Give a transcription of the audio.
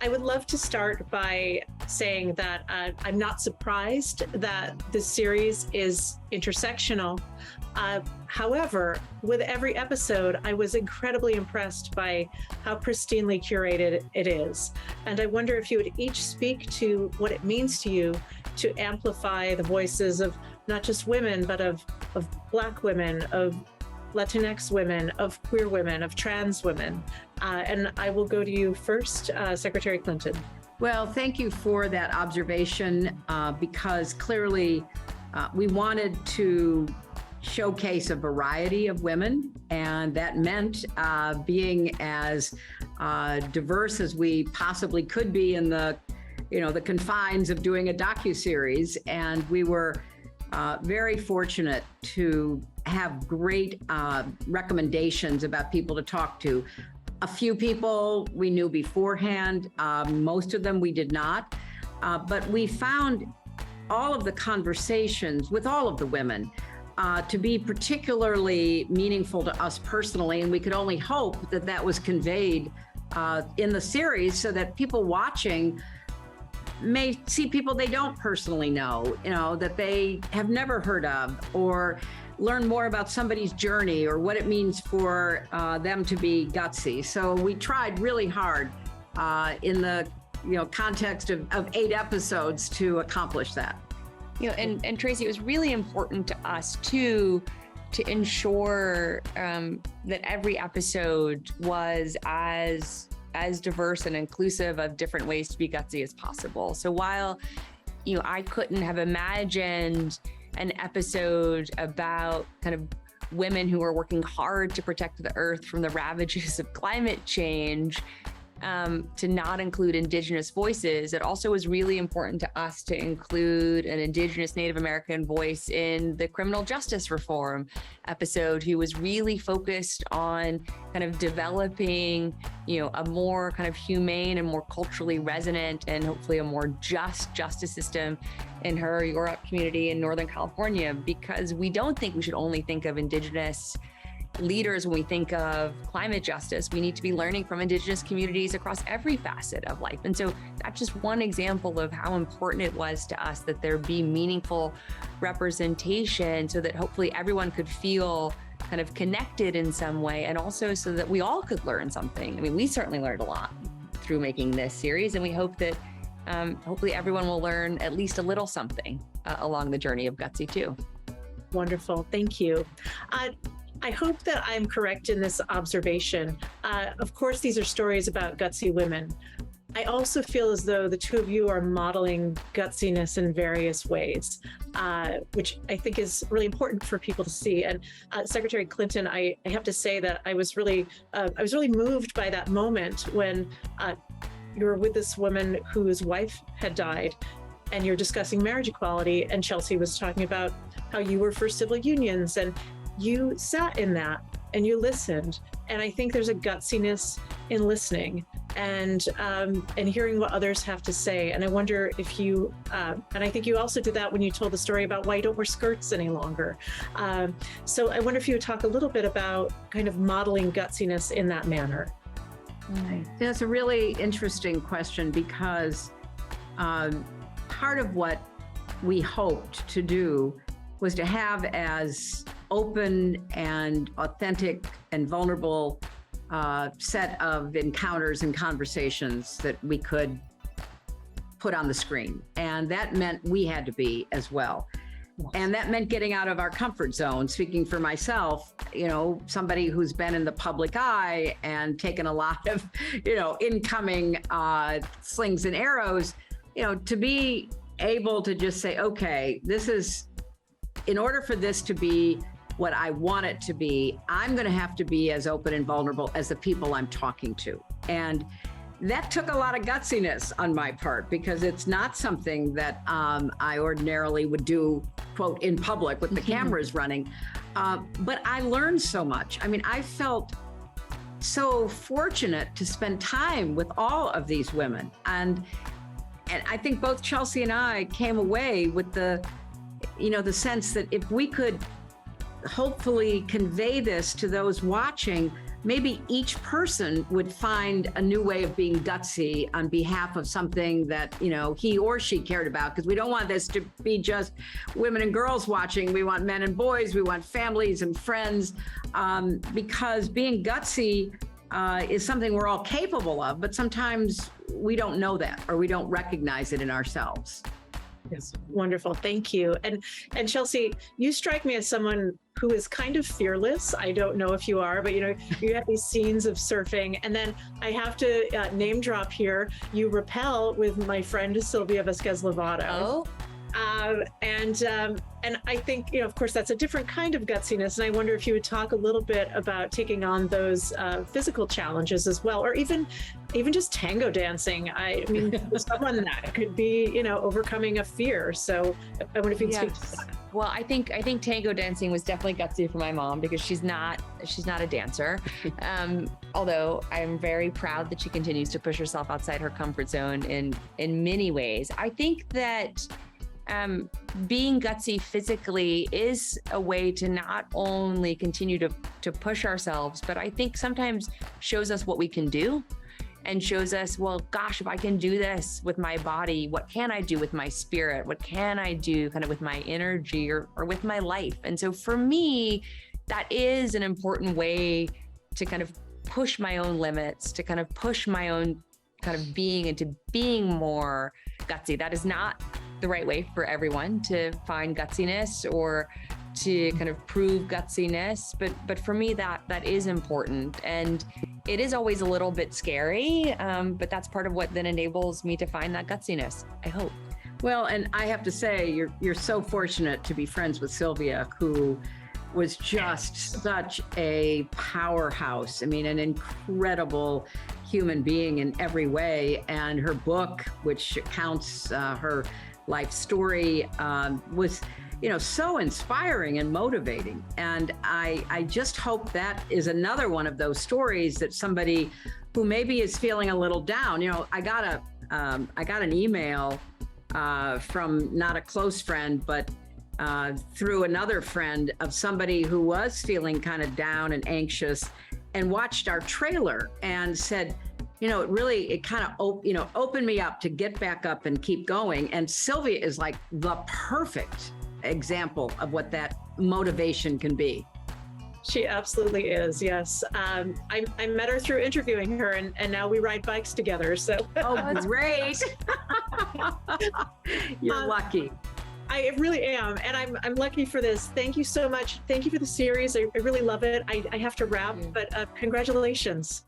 I would love to start by saying that I'm not surprised that this series is intersectional. However, with every episode, I was incredibly impressed by how pristinely curated it is. And I wonder if you would each speak to what it means to you to amplify the voices of not just women, but of Black women, of Latinx women, of queer women, of trans women. And I will go to you first, Secretary Clinton. Well, thank you for that observation, because clearly we wanted to showcase a variety of women, and that meant being as diverse as we possibly could be in the confines of doing a docuseries. And we were very fortunate to have great recommendations about people to talk to. A few people we knew beforehand, most of them we did not, but we found all of the conversations with all of the women to be particularly meaningful to us personally, and we could only hope that that was conveyed in the series so that people watching may see people they don't personally know, that they have never heard of, or learn more about somebody's journey or what it means for them to be gutsy. So we tried really hard in the context of 8 episodes to accomplish that. And Tracy, it was really important to us too to ensure that every episode was as diverse and inclusive of different ways to be gutsy as possible. So while I couldn't have imagined an episode about kind of women who are working hard to protect the earth from the ravages of climate change, to not include Indigenous voices, it also was really important to us to include an Indigenous Native American voice in the criminal justice reform episode, who was really focused on kind of developing, a more kind of humane and more culturally resonant and hopefully a more just justice system in her Europe community in Northern California, because we don't think we should only think of Indigenous leaders when we think of climate justice. We need to be learning from Indigenous communities across every facet of life. And so that's just one example of how important it was to us that there be meaningful representation so that hopefully everyone could feel kind of connected in some way, and also so that we all could learn something. I mean, we certainly learned a lot through making this series, and we hope that hopefully everyone will learn at least a little something along the journey of Gutsy too. Wonderful, thank you. I hope that I'm correct in this observation. Of course, these are stories about gutsy women. I also feel as though the two of you are modeling gutsiness in various ways, which I think is really important for people to see. And Secretary Clinton, I have to say that I was really moved by that moment when you were with this woman whose wife had died, and you're discussing marriage equality, and Chelsea was talking about how you were for civil unions, and you sat in that and you listened. And I think there's a gutsiness in listening and hearing what others have to say. And I wonder if you, and I think you also did that when you told the story about why you don't wear skirts any longer. So I wonder if you would talk a little bit about kind of modeling gutsiness in that manner. That's a really interesting question, because part of what we hoped to do was to have as open and authentic and vulnerable set of encounters and conversations that we could put on the screen. And that meant we had to be as well. And that meant getting out of our comfort zone. Speaking for myself, somebody who's been in the public eye and taken a lot of, incoming slings and arrows, to be able to just say, okay, in order for this to be what I want it to be, I'm going to have to be as open and vulnerable as the people I'm talking to. And that took a lot of gutsiness on my part, because it's not something that I ordinarily would do, quote, in public with the cameras running. But I learned so much. I mean, I felt so fortunate to spend time with all of these women. And I think both Chelsea and I came away with the sense that if we could hopefully convey this to those watching, maybe each person would find a new way of being gutsy on behalf of something that, he or she cared about. Because we don't want this to be just women and girls watching. We want men and boys. We want families and friends. Because being gutsy is something we're all capable of, but sometimes we don't know that, or we don't recognize it in ourselves. Yes, wonderful. Thank you. And Chelsea, you strike me as someone who is kind of fearless. I don't know if you are, but you have these scenes of surfing. And then I have to name drop here. You rappel with my friend Sylvia Vasquez-Lovato. Oh. And I think, of course, that's a different kind of gutsiness. And I wonder if you would talk a little bit about taking on those physical challenges as well, or even just tango dancing. I mean, someone that could be, overcoming a fear. So I wonder if you could speak to that. Well, I think tango dancing was definitely gutsy for my mom because she's not a dancer. Although I'm very proud that she continues to push herself outside her comfort zone in many ways. I think that being gutsy physically is a way to not only continue to push ourselves, but I think sometimes shows us what we can do and shows us, well, gosh, if I can do this with my body, what can I do with my spirit? What can I do kind of with my energy or with my life? And so for me, that is an important way to kind of push my own limits, to kind of push my own kind of being into being more gutsy. That is not the right way for everyone to find gutsiness or to kind of prove gutsiness. But for me, that is important. And it is always a little bit scary, but that's part of what then enables me to find that gutsiness, I hope. Well, and I have to say, you're so fortunate to be friends with Sylvia, who was just such a powerhouse. I mean, an incredible human being in every way. And her book, which counts her life story, was so inspiring and motivating. And I just hope that is another one of those stories that somebody who maybe is feeling a little down. I got an email from not a close friend, but through another friend of somebody who was feeling kind of down and anxious and watched our trailer and said, it kind of, opened me up to get back up and keep going. And Sylvia is like the perfect example of what that motivation can be. She absolutely is. Yes. I met her through interviewing her and now we ride bikes together. So. Oh, great. You're lucky. I really am. And I'm lucky for this. Thank you so much. Thank you for the series. I really love it. I have to wrap, but congratulations.